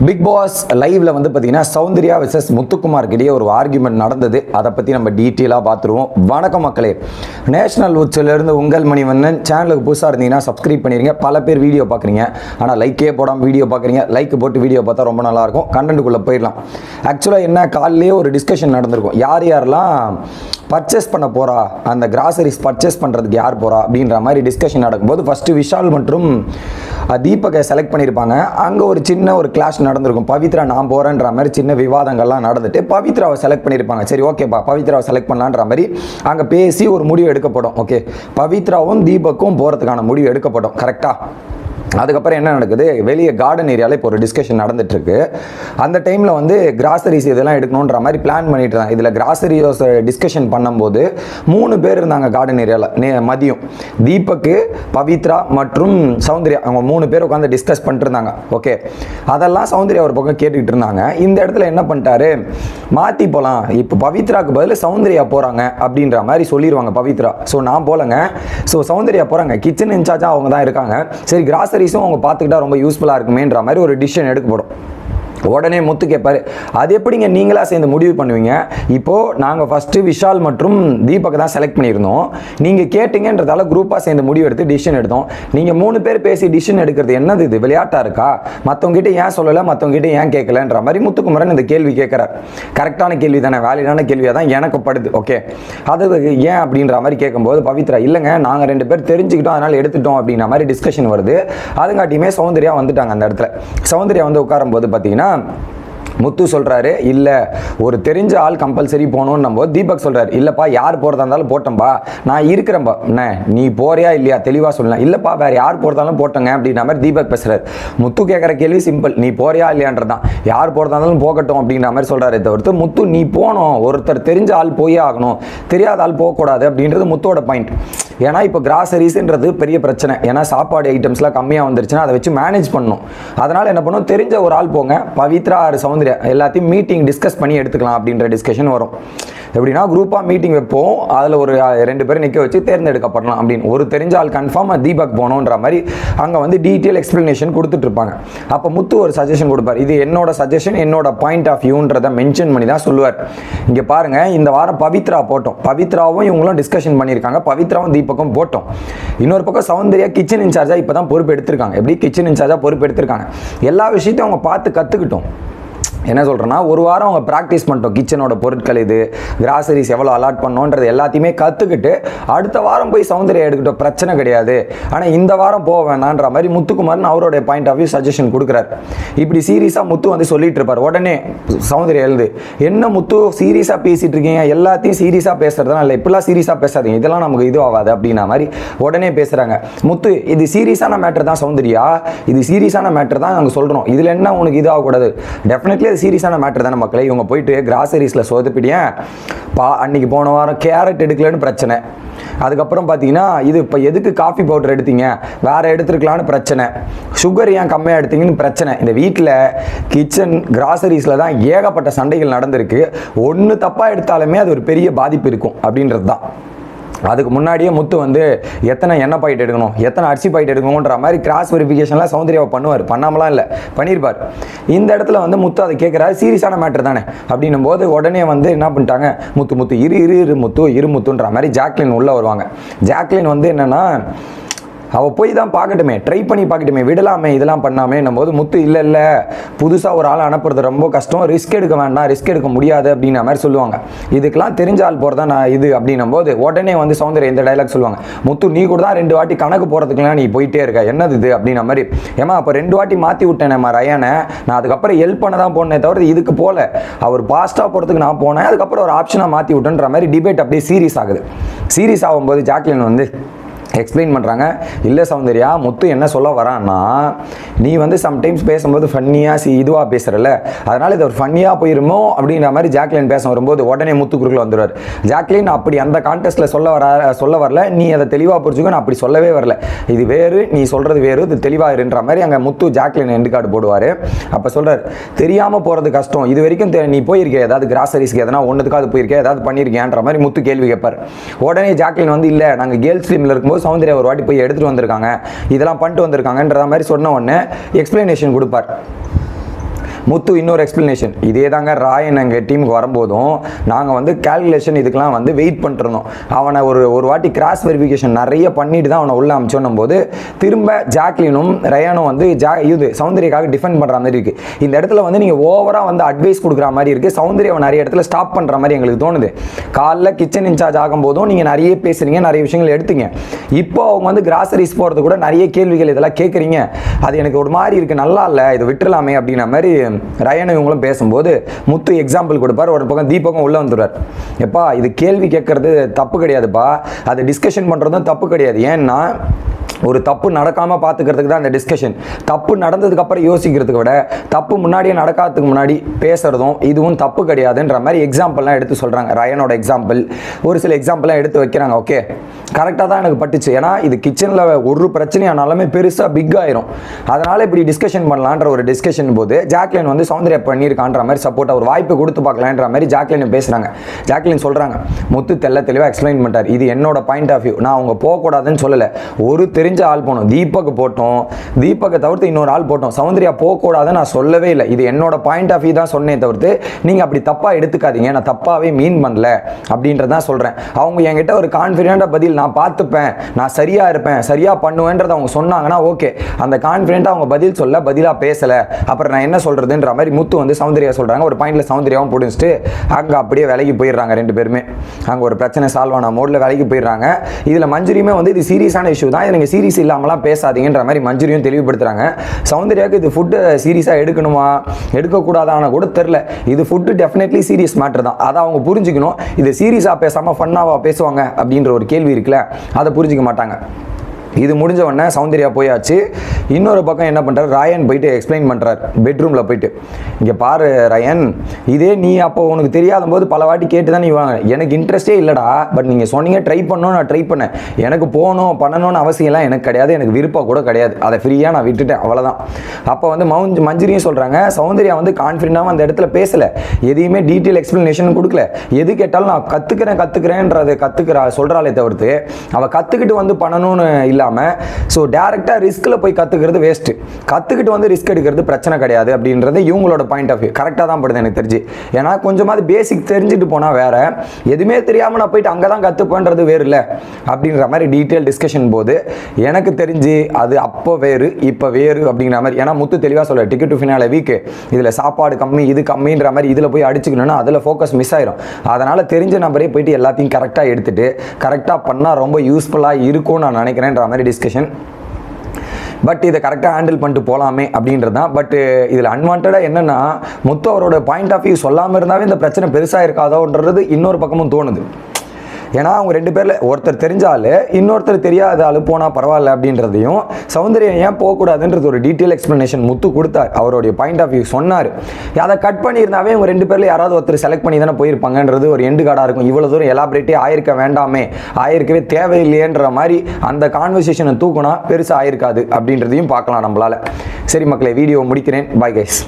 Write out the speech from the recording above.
Big pass லைவ்ல வந்து பார்த்தீங்கன்னா சௌந்தர்யா வெர்சஸ் முத்துக்குமார் இடையே ஒரு ஆர்குமெண்ட் நடந்தது. அதை பற்றி நம்ம டீட்டெயிலாக பார்த்துருவோம். வணக்கம் மக்களே, நேஷனல் உச்சிலிருந்து உங்கள் மணிவண்ணன். சேனலுக்கு புதுசாக இருந்தீங்கன்னா சப்ஸ்கிரைப் பண்ணிடுங்க. பல பேர் வீடியோ பார்க்குறீங்க, ஆனால் லைக்கே போடாமல் வீடியோ பார்க்குறீங்க. லைக் போட்டு வீடியோ பார்த்தா ரொம்ப நல்லாயிருக்கும். கண்டென்ட்டுக்குள்ளே போயிடலாம். ஆக்சுவலாக என்ன, காலையிலேயே ஒரு டிஸ்கஷன் நடந்திருக்கும். யார் யாரெல்லாம் பர்ச்சேஸ் பண்ண போகிறா, அந்த கிராசரிஸ் பர்ச்சேஸ் பண்ணுறதுக்கு யார் போகிறா அப்படின்ற மாதிரி டிஸ்கஷன் நடக்கும்போது ஃபஸ்ட்டு விஷால் மற்றும் தீபகை செலக்ட் பண்ணியிருப்பாங்க. அங்கே ஒரு சின்ன ஒரு கிளாஷ் நடந்திருக்கும். பவித்ரா நான் போகிறேன்ற மாதிரி சின்ன விவாதங்கள்லாம் நடந்துட்டு பவித்ராவை செலக்ட் பண்ணியிருப்பாங்க. சரி ஓகேப்பா, பவித்ராவை செலக்ட் பண்ணலான்ற மாதிரி அங்கே பேசி ஒரு முடிவு எடுக்கப்படும். ஓகே, பவித்ராவும் தீபக்கும் போகிறதுக்கான முடிவு எடுக்கப்படும். கரெக்டாக? அதுக்கப்புறம் என்ன நடக்குது, வெளியே கார்டன் ஏரியாவில் இப்போ ஒரு டிஸ்கஷன் நடந்துட்டுருக்கு. அந்த டைமில் வந்து கிராசரிஸ் இதெல்லாம் எடுக்கணுன்ற மாதிரி பிளான் பண்ணிட்டு இருந்தாங்க. இதில் கிராசரிஸ் டிஸ்கஷன் பண்ணும்போது 3 பேர் இருந்தாங்க கார்டன் ஏரியாவில். மதியம் தீபக்கு, பவித்ரா மற்றும் சௌந்தர்யா, அவங்க 3 பேர் உட்காந்து டிஸ்கஸ் பண்ணிட்டு இருந்தாங்க. ஓகே, அதெல்லாம் சௌந்தர்யா ஒரு பக்கம் கேட்டுக்கிட்டு இருந்தாங்க. இந்த இடத்துல என்ன பண்ணிட்டாரு, மாற்றி போகலாம், இப்போ பவித்ராவுக்கு பதில் சௌந்தர்யா போகிறாங்க அப்படின்ற மாதிரி சொல்லிடுவாங்க பவித்ரா. ஸோ நான் போகலங்க, ஸோ சௌந்தர்யா போகிறாங்க, கிச்சன் இன்சார்ஜாக அவங்க தான் இருக்காங்க. சரி, கிராசரிஸும் அவங்க பார்த்துக்கிட்டா ரொம்ப யூஸ்ஃபுல்லாக இருக்குமேன்ற மாதிரி ஒரு டிசிஷன் எடுக்கப்படும். உடனே முத்து கேட்பாரு, அது எப்படிங்க நீங்களா சேர்ந்து முடிவு பண்ணுவீங்க? இப்போது நாங்கள் ஃபஸ்ட்டு விஷால் மற்றும் தீபக் தான் செலக்ட் பண்ணியிருந்தோம். நீங்கள் கேட்டிங்கன்றதால குரூப்பாக சேர்ந்து முடிவு எடுத்து டிசிஷன் எடுத்தோம். நீங்கள் 3 பேர் பேசி டிசிஷன் எடுக்கிறது என்னது, இது விளையாட்டாக இருக்கா? மற்றவங்ககிட்ட ஏன் சொல்லலை, மற்றவங்ககிட்ட ஏன் கேட்கலன்ற மாதிரி முத்துக்குமரன் இந்த கேள்வி கேட்குறார். கரெக்டான கேள்வி தானே, வேலிடான கேள்வியாக தான் எனக்கு படுது. ஓகே, அது ஏன் அப்படின்ற மாதிரி கேட்கும்போது பவித்ரா, இல்லைங்க நாங்கள் 2 பேர் தெரிஞ்சுக்கிட்டோம், அதனால் எடுத்துட்டோம் அப்படின்ற மாதிரி டிஸ்கஷன் வருது. அதுங்காட்டியுமே சௌந்தர்யா வந்துட்டாங்க அந்த இடத்துல. சௌந்தர்யா வந்து உட்காரும்போது பார்த்தீங்கன்னா முத்து சொல்கிறாரு, இல்லை ஒரு தெரிஞ்ச ஆள் கம்பல்சரி போகணுன்னும் போது தீபக் சொல்கிறார், இல்லைப்பா யார் போகிறதா இருந்தாலும் போட்டோம்பா, நான் இருக்கிறேன்ப்பா, என்ன நீ போறியா இல்லையா தெளிவாக சொல்லலாம். இல்லைப்பா வேறு யார் போகிறதாலும் போட்டோங்க அப்படின்ற மாதிரி தீபக் பேசுகிறார். முத்து கேட்குற கேள்வி சிம்பிள், நீ போறியா இல்லையான்றதான். யார் போகிறதா இருந்தாலும் போகட்டும் அப்படின்ற மாதிரி சொல்கிறாரு. தவிர்த்து முத்து நீ போகணும், ஒருத்தர் தெரிஞ்ச ஆள் போயே ஆகணும், தெரியாத ஆள் போகக்கூடாது அப்படின்றது முத்தோட பாயிண்ட். ஏன்னா இப்போ கிராசரிஸ்ன்றது பெரிய பிரச்சனை. ஏன்னா சாப்பாடு ஐட்டம்ஸ்லாம் கம்மியாக வந்துருச்சுன்னா அதை வச்சு மேனேஜ் பண்ணணும். அதனால் என்ன பண்ணும், தெரிஞ்ச ஒரு ஆள் போங்க, பவித்ரா சௌந்தர்யா எல்லாத்தையும் மீட்டிங் டிஸ்கஸ் பண்ணி எடுத்துக்கலாம் அப்படின்ற டிஸ்கஷன் வரும். எப்படின்னா குரூப்பாக மீட்டிங் வைப்போம், அதில் ஒரு 2 பேர் நிற்க வச்சு தேர்ந்தெடுக்கப்படலாம் அப்படின்னு. ஒரு தெரிஞ்ச ஆள் கன்ஃபார்ம் தீபக் போகணுன்ற மாதிரி அங்கே வந்து டீட்டெயில் எக்ஸ்ப்ளனேஷன் கொடுத்துட்டு இருப்பாங்க. அப்போ முத்து ஒரு சஜஷன் கொடுப்பார், இது என்னோட சஜஷன், என்னோட பாயிண்ட் ஆஃப் வியூன்றதை மென்ஷன் பண்ணி தான் சொல்லுவார். இங்கே பாருங்கள், இந்த வாரம் பவித்ரா போட்டோம், பவித்ராவும் இவங்களும் டிஸ்கஷன் பண்ணியிருக்காங்க, பவித்ராவும் தீபக்கும் போட்டோம். இன்னொரு பக்கம் சௌந்தர்யா கிச்சன் இன்சார்ஜாக இப்போ தான் பொறுப்பு எடுத்திருக்காங்க. எப்படி கிச்சன் இன்சார்ஜாக பொறுப்பு எடுத்திருக்காங்க, எல்லா விஷயத்தையும் அவங்க பார்த்து கற்றுக்கிட்டோம். என்ன சொல்கிறேன்னா, ஒரு வாரம் அவங்க ப்ராக்டிஸ் பண்ணிட்டோம், கிச்சனோட பொருட்கள் இது, கிராசரிஸ் எவ்வளோ அலாட் பண்ணோன்றது எல்லாத்தையுமே கற்றுக்கிட்டு அடுத்த வாரம் போய் சௌந்தர்யா எடுக்கிட்டோம், பிரச்சனை கிடையாது. ஆனால் இந்த வாரம் போக வேணான்ற மாதிரி முத்துக்குமார்னு அவருடைய பாயிண்ட் ஆஃப் வியூ சஜஷன் கொடுக்குறாரு. இப்படி சீரியஸாக முத்து வந்து சொல்லிட்டு இருப்பார். உடனே சௌந்தர்யா எழுது, என்ன முத்து சீரியஸாக பேசிகிட்டு இருக்கீங்க, எல்லாத்தையும் சீரியஸாக பேசுறதுலாம் இல்லை, இப்படிலாம் சீரியஸாக பேசாதீங்க, இதெல்லாம் நமக்கு இது ஆகாது அப்படின்னா மாதிரி உடனே பேசுகிறாங்க. முத்து, இது சீரியஸான மேட்டர் தான் சௌந்தர்யா, இது சீரியஸான மேட்டர் தான் நாங்கள் சொல்கிறோம், இதில் என்ன உனக்கு இது ஆகக்கூடாது, டெஃபினெட்லி சீரியஸான மேட்டர் தானே மக்களே. இவங்க போயிட்டு கிராசரிஸில் சொதப்பிடியேன் அன்னைக்கு போன வாரம் கேரட் எடுக்கலன்னு பிரச்சனை. அதுக்கப்புறம் பார்த்தீங்கன்னா, இது இப்போ எதுக்கு காஃபி பவுடர் எடுத்தீங்க, வேறு எடுத்துருக்கலான்னு பிரச்சனை. சுகர் ஏன் கம்மியாக எடுத்தீங்கன்னு பிரச்சனை. இந்த வீட்டில் கிச்சன் கிராசரிஸில் தான் ஏகப்பட்ட சண்டைகள் நடந்திருக்கு. ஒன்று தப்பாக எடுத்தாலுமே அது ஒரு பெரிய பாதிப்பு இருக்கும் அப்படின்றது தான். அதுக்கு முன்னாடியே முத்து வந்து எத்தனை எண்ணெய் பாக்கெட் எடுக்கணும், எத்தனை அரிசி பாக்கெட் எடுக்கணுன்ற மாதிரி கிராஸ் வெரிஃபிகேஷன்லாம் சௌந்தர்யாவை பண்ணுவார், பண்ணாமலாம் இல்லை, பண்ணியிருப்பார். இந்த இடத்துல வந்து முத்து அதை கேட்குறாரு, சீரியஸான மேட்டர் தானே அப்படின்னும் போது உடனே வந்து என்ன பண்ணிட்டாங்க, முத்து இரு முத்துன்ற மாதிரி ஜாக்லின் உள்ளே வருவாங்க. ஜாக்லின் வந்து என்னென்னா, அவள் போய் தான் பார்க்கட்டுமே, ட்ரை பண்ணி பார்க்கட்டுமே, விடலாமே, இதெல்லாம் பண்ணாமே போது முத்து இல்லை புதுசாக ஒரு ஆள் அனுப்புறது ரொம்ப கஷ்டம், ரிஸ்க் எடுக்க வேண்டாம், ரிஸ்க் எடுக்க முடியாது அப்படின்ற மாதிரி சொல்லுவாங்க. இதுக்கெல்லாம் தெரிஞ்ச ஆள் போகிறதா நான் இது அப்படின்னும் போது உடனே வந்து சௌந்தர்யா இந்த டைலாக் சொல்லுவாங்க, முத்து நீ கூட தான் 2 வாட்டி கணக்கு போகிறதுக்குலாம் நீ போயிட்டே இருக்க, என்னது இது அப்படின்ற மாதிரி. ஏமா அப்போ 2 வாட்டி மாற்றி விட்டேன் நம்ம ரயானை, நான் அதுக்கப்புறம் ஹெல்ப் பண்ண தான் போனேன் தவிர இதுக்கு போல, அவர் பாஸ்ட்டாக போகிறதுக்கு நான் போனேன், அதுக்கப்புறம் ஒரு ஆப்ஷனாக மாற்றி விட்டேன்ற மாதிரி டிபேட் அப்படியே சீரியஸ் ஆகுது. சீரியஸ் ஆகும்போது ஜாக்லின் வந்து எக்ஸ்பிளைன் பண்ணுறாங்க, இல்லை சௌந்தர்யா முத்து என்ன சொல்ல வரான்னா, நீ வந்து சம்டைம்ஸ் பேசும்போது ஃபன்னியாக இதுவாக பேசுகிறல்ல, அதனால் இது ஒரு ஃபன்னியாக போயிருமோ அப்படின்ற மாதிரி ஜாக்லின் பேச வரும்போது உடனே முத்து குறுக்கில் வந்துடுவார். ஜாக்லின் அப்படி அந்த கான்டெஸ்ட்டில் சொல்ல வரல, நீ அதை தெளிவாக புரிஞ்சுக்கோ, நான் அப்படி சொல்லவே வரல, இது வேறு, நீ சொல்கிறது வேறு, இது தெளிவாக இருன்ற மாதிரி அங்கே முத்து ஜாக்லின் எண்டு கார்டு போடுவார். அப்போ சொல்கிறார், தெரியாமல் போகிறது கஷ்டம், இது வரைக்கும் நீ போயிருக்கே ஏதாவது கிராசரிஸ்க்கு எதனா ஒன்றுக்காவது போயிருக்கே, ஏதாவது பண்ணியிருக்கேன்ற மாதிரி முத்து கேள்வி கேட்பார். உடனே ஜாக்லின் வந்து இல்லை நாங்கள் கேர்ள்ஸ் டீமில் இருக்கும்போது சௌந்தர்யா ஒரு வாட்டி போய் எடுத்துட்டு வந்திருக்காங்க, இதெல்லாம் பண்ணிட்டு வந்திருக்காங்கன்ற மாதிரி சொன்ன உடனே எக்ஸ்பிளனேஷன் கொடுப்பார். முத்து இன்னொரு எக்ஸ்பிளனேஷன். இதே தாங்க ராயன் எங்கள் டீமுக்கு வரும்போதும் நாங்கள் வந்து கேல்குலேஷன் இதுக்கெலாம் வந்து வெயிட் பண்ணிருந்தோம். அவனை ஒரு வாட்டி கிராஸ் வெரிஃபிகேஷன் நிறைய பண்ணிட்டு தான் அவனை உள்ள அனுப்பிச்சோன்னும் போது திரும்ப ஜாக்லினும் ரயானும் வந்து இது சௌந்தர்யாக்காக டிஃபெண்ட் பண்ணுற மாதிரி இருக்குது. இந்த இடத்துல வந்து நீங்கள் ஓவராக வந்து அட்வைஸ் கொடுக்குற மாதிரி இருக்குது. சௌந்தர்யாவை நிறைய இடத்துல ஸ்டாப் பண்ணுற மாதிரி எங்களுக்கு தோணுது. காலைல கிச்சன் இன்சார்ஜ் ஆகும்போதும் நீங்கள் நிறைய பேசுகிறீங்க, நிறைய விஷயங்கள் எடுத்தீங்க. இப்போ அவங்க வந்து கிராசரிஸ் போகிறது கூட நிறைய கேள்விகள் இதெல்லாம் கேட்குறீங்க. அது எனக்கு ஒரு மாதிரி இருக்குது, நல்லா இல்லை, இது விட்டுலாமே அப்படின்ற மாதிரி ரயான் இவங்களும் பேசும்போது முத்து எக்ஸாம்பிள் கொடுப்பார். ஒரு பக்கம் தீபகம் உள்ளே வந்துடுவார். எப்பா இது கேள்வி கேட்கறது தப்பு கிடையாதுப்பா, அது டிஸ்கஷன் பண்ணுறதும் தப்பு கிடையாது. ஏன்னா ஒரு தப்பு நடக்காமல் பார்த்துக்கிறதுக்கு தான் அந்த டிஸ்கஷன். தப்பு நடந்ததுக்கு அப்புறம் யோசிக்கிறதுக்கு விட தப்பு முன்னாடியே நடக்காததுக்கு முன்னாடி பேசுறதும் இதுவும் தப்பு கிடையாதுன்ற மாதிரி எக்ஸாம்பிள்லாம் எடுத்து சொல்கிறாங்க. ரயனோட எக்ஸாம்பிள், ஒரு சில எக்ஸாம்பிள்லாம் எடுத்து வைக்கிறாங்க. ஓகே, கரெக்டாக தான் எனக்கு பட்டுச்சு. ஏன்னா இது கிச்சனில் ஒரு பிரச்சனையானாலுமே பெருசாக பிக் ஆயிரும். அதனால் இப்படி டிஸ்கஷன் பண்ணலான்ற ஒரு டிஸ்கஷன் போது ஜாக்லின் வந்து சௌந்தர்யா பண்ணியிருக்கான்ற மாதிரி சப்போர்ட்டாக ஒரு வாய்ப்பு கொடுத்து பார்க்கலான்ற மாதிரி ஜாக்லின் பேசுகிறாங்க. ஜாக்லின் சொல்கிறாங்க, முத்து தெளிவாக எக்ஸ்பிளைன் பண்ணிட்டார், இது என்னோட பாயிண்ட் ஆஃப் வியூ, நான் அவங்க போகக்கூடாதுன்னு சொல்லலை. ஒரு தெரிஞ்ச ஆள் போனோம், தீபக் போட்டோம், தீபக்கை தவிர்த்து இன்னொரு ஆள் போட்டோம், சௌந்தர்யா போகக்கூடாதுன்னு நான் சொல்லவே இல்லை. இது என்னோட பாயிண்ட் ஆஃப் வியூ தான் சொன்னேன் தவிர்த்து நீங்கள் அப்படி தப்பாக எடுத்துக்காதீங்க, நான் தப்பாகவே மீன் பண்ணல அப்படின்றதான் சொல்கிறேன். அவங்க என்கிட்ட ஒரு கான்ஃபிடென்ட்டாக பதில், நான் பார்த்துப்பேன், நான் சரியாக இருப்பேன், சரியாக பண்ணுவேன்றதை அவங்க சொன்னாங்கன்னா ஓகே. அந்த கான்ஃபிடென்ட்டாக அவங்க பதில் சொல்ல, பதிலாக பேசலை, அப்புறம் நான் என்ன சொல்கிறதுன்ற மாதிரி முத்து வந்து சௌந்தர்யா சொல்கிறாங்க. ஒரு பாயிண்டில் சௌந்தர்யாவும் பிடிச்சிட்டு அங்கே அப்படியே விலைக்கு போயிடுறாங்க. ரெண்டு பேருமே அங்கே ஒரு பிரச்சனை சால்வ் ஆன மோடில் விலைக்கு போயிடுறாங்க. இதில் மஞ்சுரியுமே வந்து இது சீரியஸான இஷ்யூ தான், எனக்கு சீரியஸ் இல்லாமலாம் பேசாதீங்கன்ற மாதிரி மஞ்சுரியும் தெளிவுபடுத்துறாங்க. சௌந்தர்யாவுக்கு இது ஃபுட்டு சீரியஸாக எடுக்கணுமா எடுக்கக்கூடாதான கூட தெரில. இது ஃபுட்டு டெஃபினெட்லி சீரியஸ் மேட்டர் தான், அதை அவங்க புரிஞ்சுக்கணும். இது சீரியஸாக பேசாமல் ஃபன்னாவாக பேசுவாங்க அப்படின்ற ஒரு கேள்வி இருக்குல்ல, அதை புரிஞ்சிக்க மாட்டாங்க. இது முடிஞ்ச உடனே சௌந்தர்யா போயாச்சு. இன்னொரு பக்கம் என்ன பண்ணுறாரு, ராயன் போயிட்டு எக்ஸ்பிளைன் பண்ணுறாரு பெட்ரூமில் போயிட்டு, இங்கே பாரு ரயன், இதே நீ அப்போ உனக்கு தெரியாத போது பல வாட்டி கேட்டு தான் நீ வாங்க, எனக்கு இன்ட்ரெஸ்டே இல்லைடா, பட் நீங்கள் சொன்னீங்க ட்ரை பண்ணணும், நான் ட்ரை பண்ணேன், எனக்கு போகணும் பண்ணணும்னு அவசியம்லாம் எனக்கு கிடையாது, எனக்கு விருப்பம் கூட கிடையாது, அதை ஃப்ரீயாக நான் விட்டுட்டேன், அவ்வளோதான். அப்போ வந்து மஞ்சுரியும் சொல்கிறாங்க, சௌந்தர்யா வந்து கான்ஃபிடென்ட்டாக அந்த இடத்துல பேசலை, எதையுமே டீட்டெயில் எக்ஸ்பிளனேஷன் கொடுக்கல, எது கேட்டாலும் நான் கற்றுக்கிறேன்றதை சொல்கிறாளே தவிர்த்து அவள் கற்றுக்கிட்டு வந்து பண்ணணும்னு இல்லை. ஸோ டேரெக்டாக ரிஸ்கில் போய் கற்றுக்கிறது வேஸ்ட்டு, கற்றுக்கிட்டு வந்து ரிஸ்க் எடுக்கிறது பிரச்சனை கிடையாது அப்படின்றது இவங்களோட பாயிண்ட் ஆஃப் வியூ. கரெக்டாக தான் படுது எனக்கு தெரிஞ்சு. ஏன்னா கொஞ்சமாவது பேசிக் தெரிஞ்சுட்டு போனால் வேறு, எதுவுமே தெரியாமல் நான் போயிட்டு அங்கே தான் கற்றுப்பேன்றது வேறு இல்லை அப்படின்ற மாதிரி டீட்டெயில் டிஸ்கஷன் போது எனக்கு தெரிஞ்சு அது அப்போ வேறு இப்போ வேறு அப்படிங்கிற மாதிரி. ஏன்னா முத்து தெளிவாக சொல்ல, டிக்கெட் டு ஃபினாலே வீக்கு, இதில் சாப்பாடு கம்மி இது கம்மின்ற மாதிரி இதில் போய் அடிச்சுக்கணும்னா அதில் ஃபோக்கஸ் மிஸ் ஆயிரும். அதனால் தெரிஞ்ச நம்பரே போயிட்டு எல்லாத்தையும் கரெக்டாக எடுத்துகிட்டு கரெக்டாக பண்ணால் ரொம்ப யூஸ்ஃபுல்லாக இருக்கும்னு நான் நினைக்கிறேன்ற மாதிரி டிஸ்கஷன். பட் இதை கரெக்டாக ஹேண்டில் பண்ணிட்டு போகலாமே அப்படின்றது தான். பட் இதில் அன்வான்டாக என்னென்னா, முத்து அவரோட பாயிண்ட் ஆஃப் வியூ சொல்லாமல் இருந்தாவே இந்த பிரச்சனை பெருசாக இருக்காதோன்றது இன்னொரு பக்கமும் தோணுது. ஏன்னா அவங்க ரெண்டு பேரில் ஒருத்தர் தெரிஞ்சால் இன்னொருத்தர் தெரியாத ஆள் போனால் பரவாயில்ல அப்படின்றதையும், சௌந்தர்யம் ஏன் போகக்கூடாதுன்றது ஒரு டீட்டெயில் எக்ஸ்ப்ளனேஷன் முத்து கொடுத்தார், அவருடைய பாயிண்ட் ஆஃப் வியூ சொன்னார். அதை கட் பண்ணியிருந்தாவே இவங்க ரெண்டு பேரில் யாராவது ஒருத்தர் செலக்ட் பண்ணி தானே போயிருப்பாங்கன்றது ஒரு எண்டு கார்டாக இருக்கும். இவ்வளோ தூரம் எலாபரேட்டே ஆயிருக்க வேண்டாமே, ஆயிருக்கவே தேவையில்லையன்ற மாதிரி அந்த கான்வர்சேஷனை தூக்குனா பெருசாக ஆயிருக்காது அப்படின்றதையும் பார்க்கலாம் நம்மளால். சரி மக்களே, வீடியோ முடிக்கிறேன். Bye guys.